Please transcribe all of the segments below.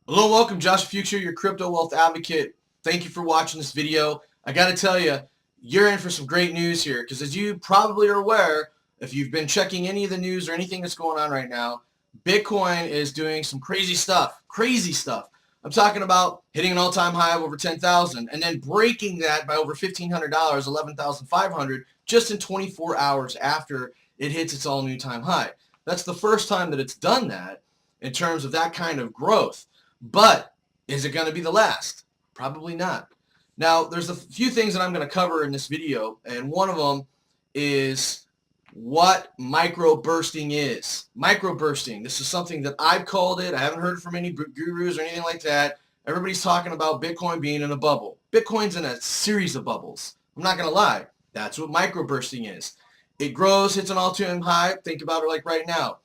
Hello, welcome. Josh Future, your crypto wealth advocate. Thank you for watching this video. I got to tell you, you're in for some great news here because as you probably are aware, if you've been checking any of the news or anything that's going on right now, Bitcoin is doing some crazy stuff. Crazy stuff. I'm talking about hitting an all-time high of over 10,000 and then breaking that by over $1,500, 11,500 just in 24 hours after it hits its all-new time high. That's the first time that it's done that in terms of that kind of growth. But is it going to be the last? Probably not. Now, there's a few things that I'm going to cover in this video, and one of them is what microbursting is. Microbursting, this is something that I've called it. I haven't heard it from any gurus or anything like that. Everybody's talking about Bitcoin being in a bubble. Bitcoin's in a series of bubbles. I'm not going to lie. That's what microbursting is. It grows, hits an all-time high. Think about it like right now.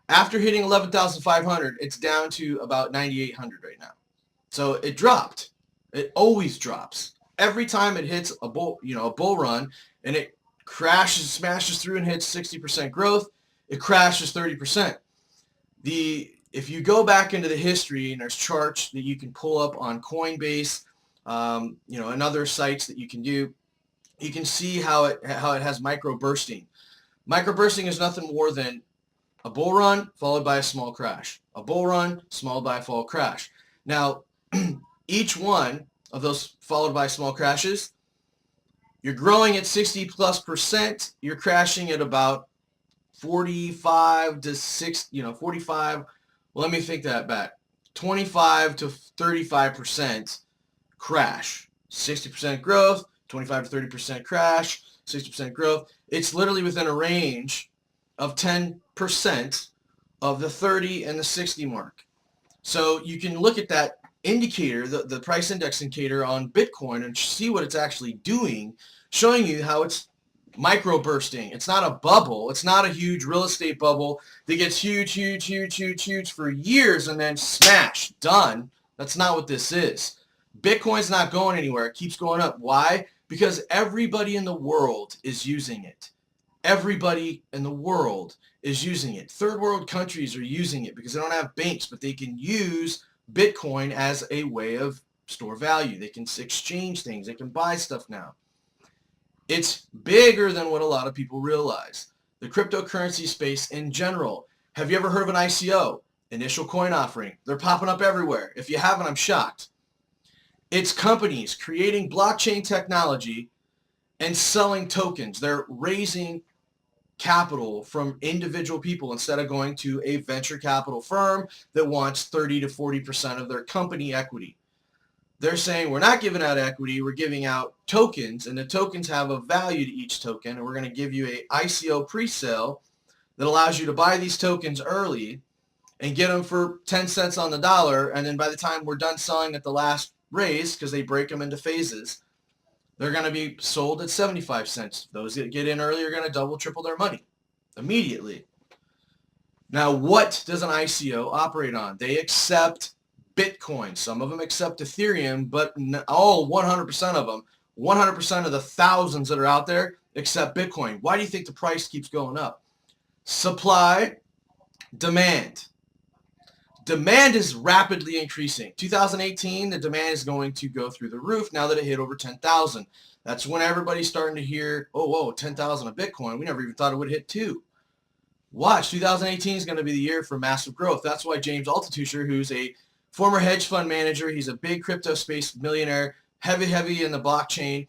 After hitting 11,500, it's down to about 9,800 right now. So it dropped. It always drops. Every time it hits a bull run, and it crashes, smashes through and hits 60% growth, it crashes 30%. If you go back into the history, and there's charts that you can pull up on Coinbase, and other sites that you can do, you can see how it has microbursting. Microbursting is nothing more than a bull run followed by a small crash. A bull run followed by a fall crash. Now, each one of those followed by small crashes, you're growing at 60+%. You're crashing at about 45 to 45. Well, let me think that back. 25 to 35% crash. 60% growth, 25 to 30% crash, 60% growth. It's literally within a range of 10% of the 30 and the 60 mark. So you can look at that indicator, the price index indicator on Bitcoin, and see what it's actually doing, showing you how it's microbursting. It's not a bubble. It's not a huge real estate bubble that gets huge for years and then smash, done. That's not what this is. Bitcoin's not going anywhere. It keeps going up. Why? Because everybody in the world is using it. Everybody in the world is using it. Third world countries are using it because they don't have banks, but they can use Bitcoin as a way of store value. They can exchange things. They can buy stuff now. It's bigger than what a lot of people realize. The cryptocurrency space in general. Have you ever heard of an ICO? Initial coin offering. They're popping up everywhere. If you haven't, I'm shocked. It's companies creating blockchain technology and selling tokens. They're raising capital from individual people instead of going to a venture capital firm that wants 30 to 40% of their company equity. They're saying we're not giving out equity, we're giving out tokens, and the tokens have a value to each token, and we're going to give you a ICO pre-sale that allows you to buy these tokens early and get them for 10 cents on the dollar, and then by the time we're done selling at the last raise, because they break them into phases, they're going to be sold at 75 cents. Those that get in early are going to double, triple their money immediately. Now, what does an ICO operate on? They accept Bitcoin. Some of them accept Ethereum, but all 100% of them, 100% of the thousands that are out there accept Bitcoin. Why do you think the price keeps going up? Supply, demand. Demand is rapidly increasing. 2018, the demand is going to go through the roof now that it hit over 10,000. That's when everybody's starting to hear, oh, whoa, 10,000 of Bitcoin. We never even thought it would hit 2. Watch, 2018 is going to be the year for massive growth. That's why James Altucher, who's a former hedge fund manager, he's a big crypto space millionaire, heavy in the blockchain.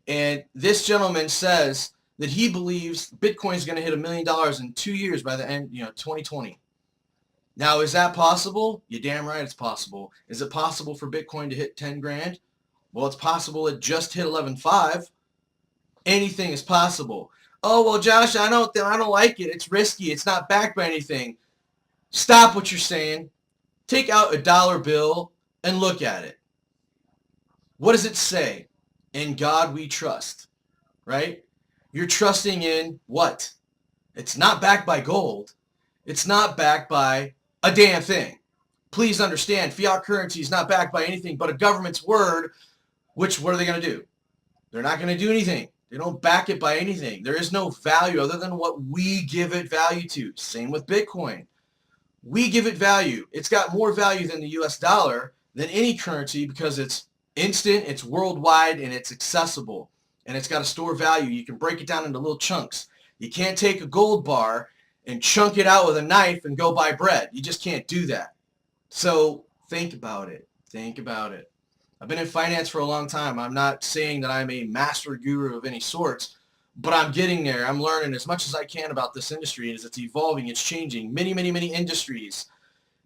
And this gentleman says that he believes Bitcoin is going to hit $1 million in 2 years by the end, 2020. Now, is that possible? You're damn right it's possible. Is it possible for Bitcoin to hit 10 grand? Well, it's possible it just hit 11.5. Anything is possible. Oh, well, Josh, I don't like it. It's risky. It's not backed by anything. Stop what you're saying. Take out a dollar bill and look at it. What does it say? In God we trust, right? You're trusting in what? It's not backed by gold. It's not backed by a damn thing. Please understand, fiat currency is not backed by anything but a government's word, which what are they going to do? They're not going to do anything. They don't back it by anything. There is no value other than what we give it value to. Same with Bitcoin. We give it value. It's got more value than the US dollar, than any currency, because it's instant, it's worldwide, and it's accessible. And it's got a store value. You can break it down into little chunks. You can't take a gold bar and chunk it out with a knife and go buy bread. You just can't do that. So think about it. Think about it. I've been in finance for a long time. I'm not saying that I'm a master guru of any sorts, but I'm getting there. I'm learning as much as I can about this industry as it's evolving. It's changing. Many, many, many industries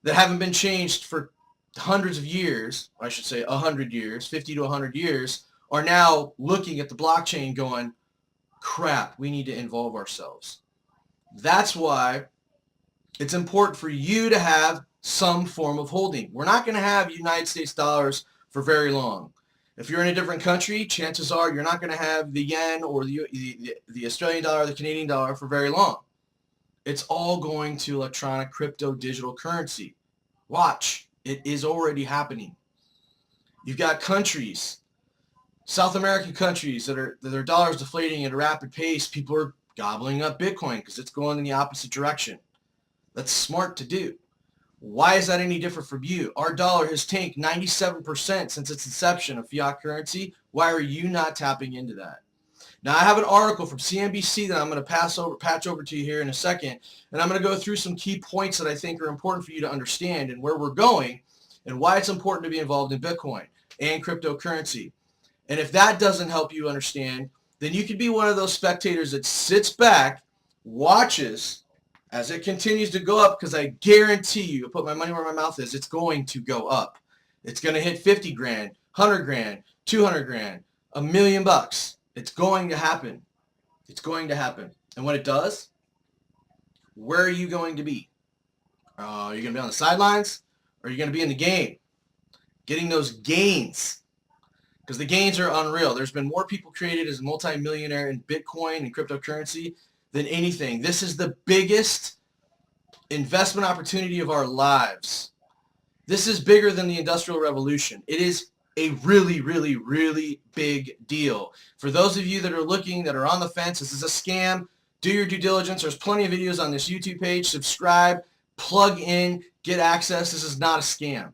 that haven't been changed for hundreds of years, I should say 100 years, 50 to 100 years, are now looking at the blockchain going, crap, we need to involve ourselves. That's why it's important for you to have some form of holding. We're not going to have United States dollars for very long. If you're in a different country, chances are you're not going to have the yen or the Australian dollar, the Canadian dollar for very long. It's all going to electronic crypto digital currency. Watch, it is already happening. You've got countries, South American countries that their dollars deflating at a rapid pace. People are gobbling up Bitcoin because it's going in the opposite direction. That's smart to do. Why is that any different from you? Our dollar has tanked 97% since its inception of fiat currency. Why are you not tapping into that? Now, I have an article from CNBC that I'm going to patch over to you here in a second, and I'm going to go through some key points that I think are important for you to understand and where we're going and why it's important to be involved in Bitcoin and cryptocurrency. And if that doesn't help you understand, then you could be one of those spectators that sits back, watches as it continues to go up, because I guarantee you, I put my money where my mouth is, it's going to go up. It's going to hit 50 grand, 100 grand, 200 grand, $1 million. It's going to happen. It's going to happen. And when it does, where are you going to be? Are you going to be on the sidelines? Or are you going to be in the game? Getting those gains. Because the gains are unreal. There's been more people created as a multi-millionaire in Bitcoin and cryptocurrency than anything. This is the biggest investment opportunity of our lives. This is bigger than the Industrial Revolution. It is a really, really, really big deal. For those of you that are looking, that are on the fence, this is a scam. Do your due diligence. There's plenty of videos on this YouTube page. Subscribe, plug in, get access. This is not a scam.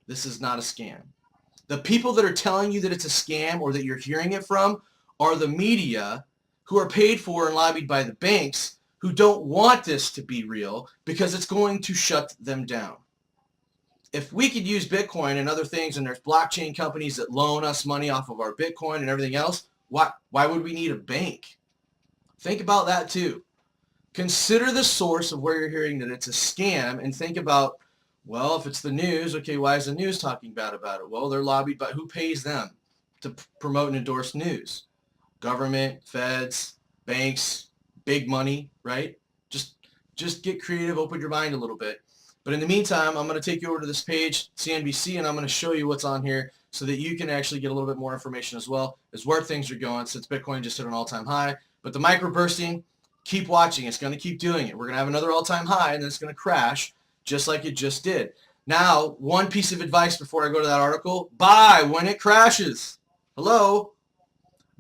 This is not a scam. The people that are telling you that it's a scam or that you're hearing it from are the media, who are paid for and lobbied by the banks, who don't want this to be real because it's going to shut them down. If we could use Bitcoin and other things, and there's blockchain companies that loan us money off of our Bitcoin and everything else, why would we need a bank? Think about that too. Consider the source of where you're hearing that it's a scam, and think about, well, if it's the news, okay, why is the news talking bad about it? Well, they're lobbied by, who pays them to promote and endorse news? Government, feds, banks, big money, right? Just get creative, open your mind a little bit. But in the meantime, I'm going to take you over to this page, CNBC, and I'm going to show you what's on here so that you can actually get a little bit more information as well as where things are going, since Bitcoin just hit an all-time high. But the microbursting, keep watching. It's going to keep doing it. We're going to have another all-time high, and then it's going to crash just like it just did. Now, one piece of advice before I go to that article: buy when it crashes. Hello?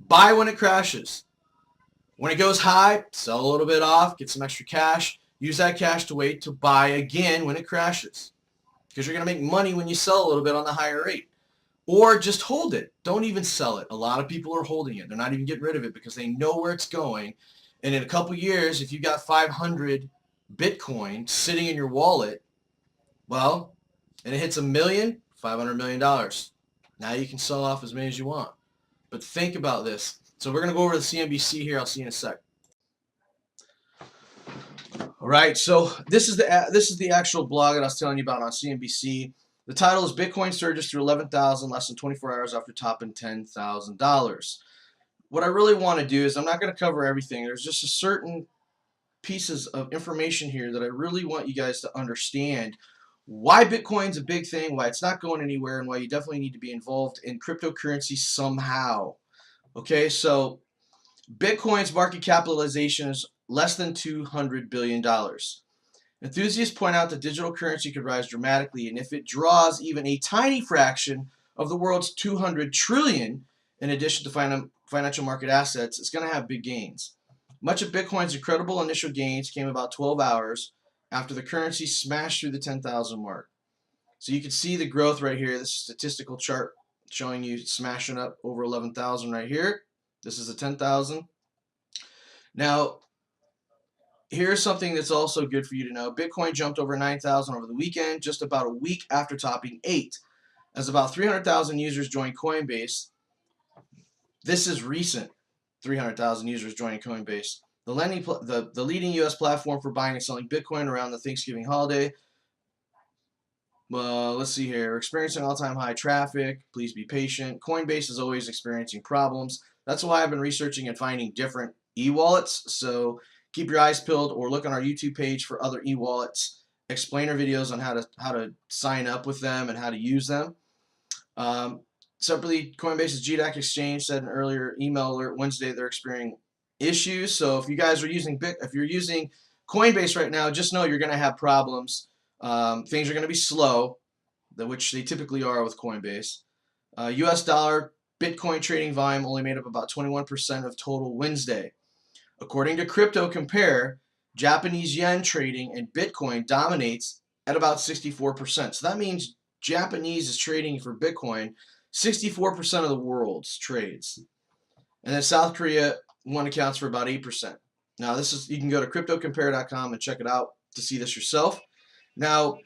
Buy when it crashes. When it goes high, sell a little bit off, get some extra cash. Use that cash to wait to buy again when it crashes, because you're going to make money when you sell a little bit on the higher rate. Or just hold it. Don't even sell it. A lot of people are holding it. They're not even getting rid of it because they know where it's going. And in a couple years, if you got 500 Bitcoin sitting in your wallet, well, and it hits $1 million, $500 million. Now you can sell off as many as you want. But think about this. So we're going to go over to the CNBC here. I'll see you in a sec. All right, so this is the actual blog that I was telling you about on CNBC. The title is Bitcoin Surges Through 11,000 Less Than 24 Hours After Topping $10,000. What I really want to do is, I'm not going to cover everything. There's just a certain pieces of information here that I really want you guys to understand why Bitcoin's a big thing, why it's not going anywhere, and why you definitely need to be involved in cryptocurrency somehow. Okay, so Bitcoin's market capitalization is less than $200 billion. Enthusiasts point out that digital currency could rise dramatically, and if it draws even a tiny fraction of the world's 200 trillion, in addition to financial market assets, it's going to have big gains. Much of Bitcoin's incredible initial gains came about 12 hours after the currency smashed through the 10,000 mark. So you can see the growth right here. This is a statistical chart showing you smashing up over 11,000 right here. This is a 10,000. Now, here's something that's also good for you to know. Bitcoin jumped over 9,000 over the weekend, just about a week after topping 8. As about 300,000 users joined Coinbase. This is recent. 300,000 users joining Coinbase. The leading U.S. platform for buying and selling Bitcoin around the Thanksgiving holiday. Let's see here. We're experiencing all-time high traffic. Please be patient. Coinbase is always experiencing problems. That's why I've been researching and finding different e-wallets. So keep your eyes peeled or look on our YouTube page for other e-wallets, explainer videos on how to sign up with them and how to use them. Separately, Coinbase's GDAC exchange said in an earlier email alert Wednesday they're experiencing issues. So if you guys are using if you're using Coinbase right now, just know you're going to have problems. Things are going to be slow, which they typically are with Coinbase. U.S. dollar Bitcoin trading volume only made up about 21% of total Wednesday. According to Crypto-Compare, Japanese yen trading and Bitcoin dominates at about 64%. So that means Japanese is trading for Bitcoin 64% of the world's trades. And then South Korea, one accounts for about 8%. Now, you can go to cryptocompare.com and check it out to see this yourself. Now,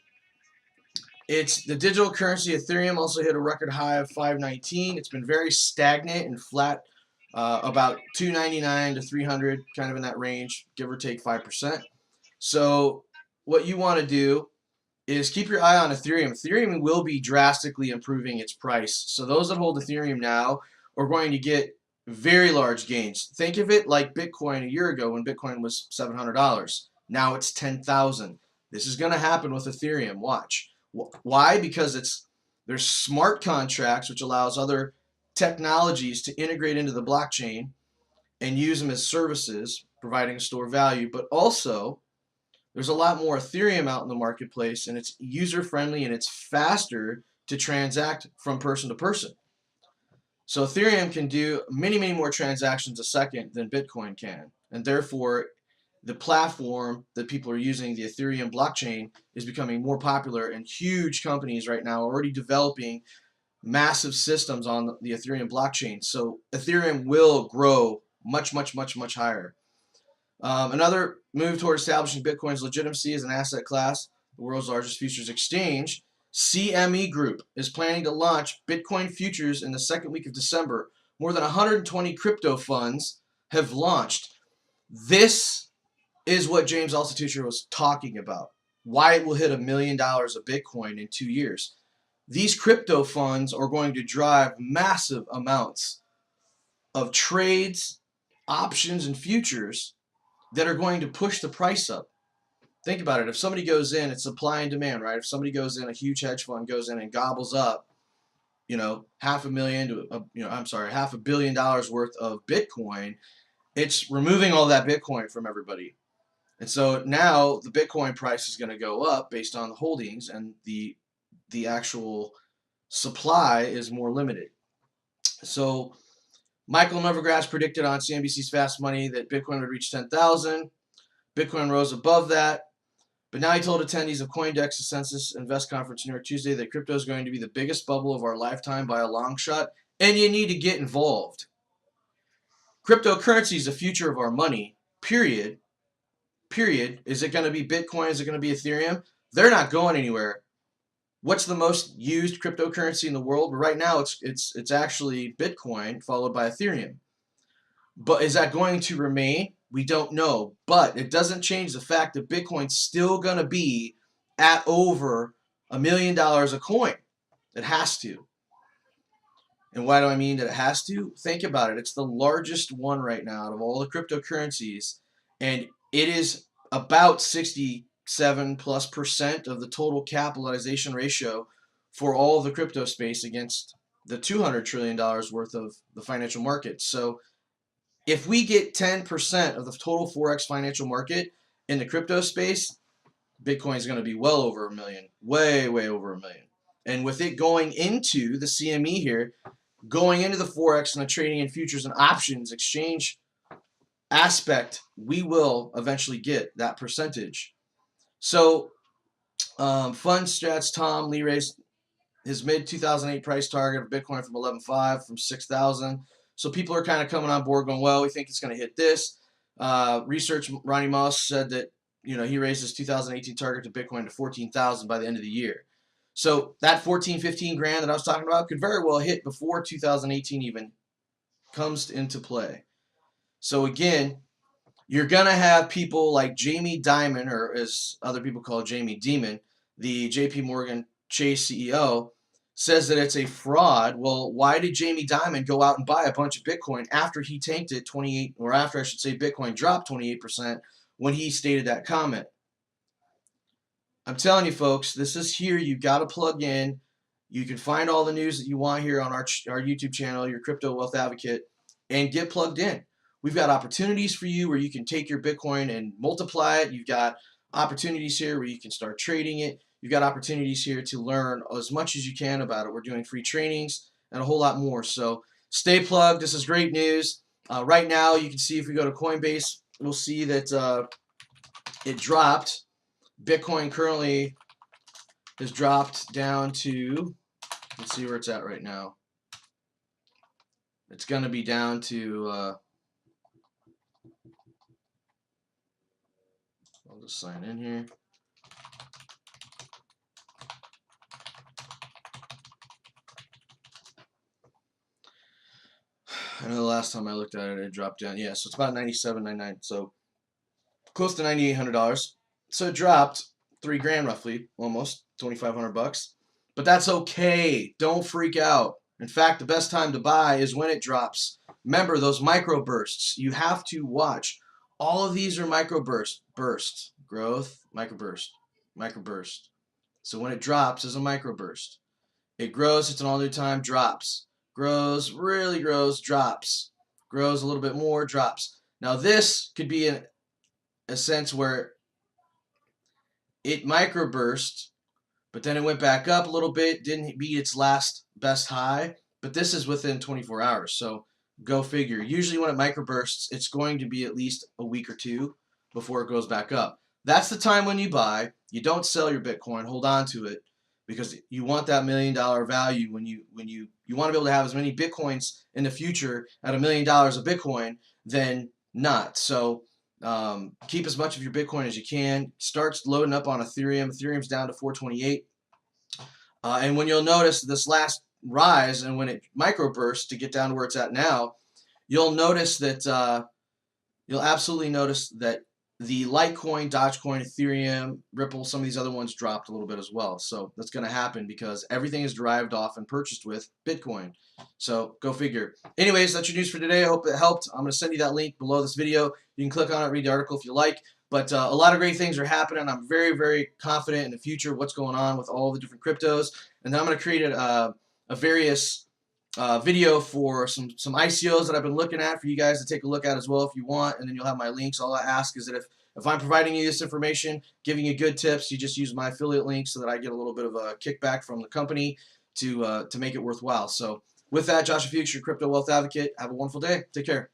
it's the digital currency Ethereum also hit a record high of 519. It's been very stagnant and flat, about 299 to 300, kind of in that range, give or take 5%. So what you want to do is keep your eye on Ethereum. Ethereum will be drastically improving its price. So those that hold Ethereum now are going to get very large gains. Think of it like Bitcoin a year ago when Bitcoin was $700. Now it's 10,000. This is going to happen with Ethereum. Watch. Why? Because there's smart contracts, which allows other technologies to integrate into the blockchain and use them as services, providing a store value. But also, there's a lot more Ethereum out in the marketplace, and it's user-friendly and it's faster to transact from person to person. So Ethereum can do many, many more transactions a second than Bitcoin can. And therefore, the platform that people are using, the Ethereum blockchain, is becoming more popular, and huge companies right now are already developing massive systems on the Ethereum blockchain. So Ethereum will grow much, much, much, much higher. Another move toward establishing Bitcoin's legitimacy as an asset class, the world's largest futures exchange, CME Group, is planning to launch Bitcoin futures in the second week of December. More than 120 crypto funds have launched. This is what James Altucher was talking about. Why it will hit $1 million of Bitcoin in 2 years. These crypto funds are going to drive massive amounts of trades, options, and futures that are going to push the price up. Think about it. If somebody goes in, it's supply and demand, right? If somebody goes in, a huge hedge fund goes in and gobbles up, $500 million to $500 million worth of Bitcoin, it's removing all that Bitcoin from everybody. And so now the Bitcoin price is going to go up based on the holdings, and the actual supply is more limited. So Michael Novogratz predicted on CNBC's Fast Money that Bitcoin would reach 10,000. Bitcoin rose above that. But now he told attendees of CoinDex's Census Invest Conference New York Tuesday that crypto is going to be the biggest bubble of our lifetime by a long shot, and you need to get involved. Cryptocurrency is the future of our money, period. Period. Is it going to be Bitcoin? Is it going to be Ethereum? They're not going anywhere. What's the most used cryptocurrency in the world? Right now, it's actually Bitcoin, followed by Ethereum. But is that going to remain? We don't know. But it doesn't change the fact that Bitcoin's still going to be at over $1 million a coin. It has to. And why do I mean that it has to? Think about it. It's the largest one right now out of all the cryptocurrencies, and it is about 67+% of the total capitalization ratio for all of the crypto space against the $200 trillion worth of the financial market. So if we get 10% of the total Forex financial market in the crypto space, Bitcoin is going to be well over $1 million, way, way over $1 million. And with it going into the CME here, going into the Forex and the trading in futures and options exchange aspect, we will eventually get that percentage. So Fund Strats Tom Lee raised his mid-2008 price target of Bitcoin from 11.5 from 6,000. So people are kind of coming on board going, well, we think it's going to hit this. Research Ronnie Moss said that, he raised his 2018 target to Bitcoin to 14,000 by the end of the year. So that 14, 15 grand that I was talking about could very well hit before 2018 even comes into play. So again, you're going to have people like Jamie Dimon, or as other people call Jamie Dimon, the JP Morgan Chase CEO, says that it's a fraud. Well, why did Jamie Dimon go out and buy a bunch of Bitcoin after he tanked it 28, or after I should say Bitcoin dropped 28% when he stated that comment? I'm telling you, folks, this is here. You got to plug in. You can find all the news that you want here on our YouTube channel, your Crypto Wealth Advocate, and get plugged in. We've got opportunities for you where you can take your Bitcoin and multiply it. You've got opportunities here where you can start trading it. You've got opportunities here to learn as much as you can about it. We're doing free trainings and a whole lot more. So stay plugged. This is great news. Right now, you can see if we go to Coinbase, we'll see that it dropped. Bitcoin currently has dropped down to, let's see where it's at right now. It's going to be down to, I'll just sign in here. I know the last time I looked at it, it dropped down. Yeah, so it's about $97.99, so close to $9,800. So it dropped 3 grand roughly, almost 2,500 bucks. But that's okay. Don't freak out. In fact, the best time to buy is when it drops. Remember those micro bursts. You have to watch. All of these are micro bursts. Growth, micro burst. So when it drops, is a micro burst. It grows, it's an all new time, drops. Grows, really grows, drops. Grows a little bit more, drops. Now this could be a sense where it microburst, but then it went back up a little bit, didn't beat its last best high, but this is within 24 hours, so go figure. Usually when it microbursts, it's going to be at least a week or two before it goes back up. That's the time when you buy. You don't sell your Bitcoin, hold on to it, because you want that $1 million value when you want to be able to have as many Bitcoins in the future at $1 million of Bitcoin than not. So keep as much of your Bitcoin as you can. Start loading up on Ethereum. Ethereum's down to 428. And when you'll notice this last rise and when it microbursts to get down to where it's at now, you'll notice that you'll absolutely notice that the Litecoin, Dogecoin, Ethereum, Ripple, some of these other ones dropped a little bit as well. So that's going to happen because everything is derived off and purchased with Bitcoin. So go figure. Anyways, that's your news for today. I hope it helped. I'm going to send you that link below this video. You can click on it, read the article if you like. But a lot of great things are happening. I'm very, very confident in the future, what's going on with all the different cryptos. And then I'm going to create a various video for some ICOs that I've been looking at for you guys to take a look at as well if you want, and then you'll have my links. All I ask is that if I'm providing you this information, giving you good tips, you just use my affiliate link so that I get a little bit of a kickback from the company to make it worthwhile. So with that, Joshua Fuchs, your Crypto Wealth Advocate. Have a wonderful day. Take care.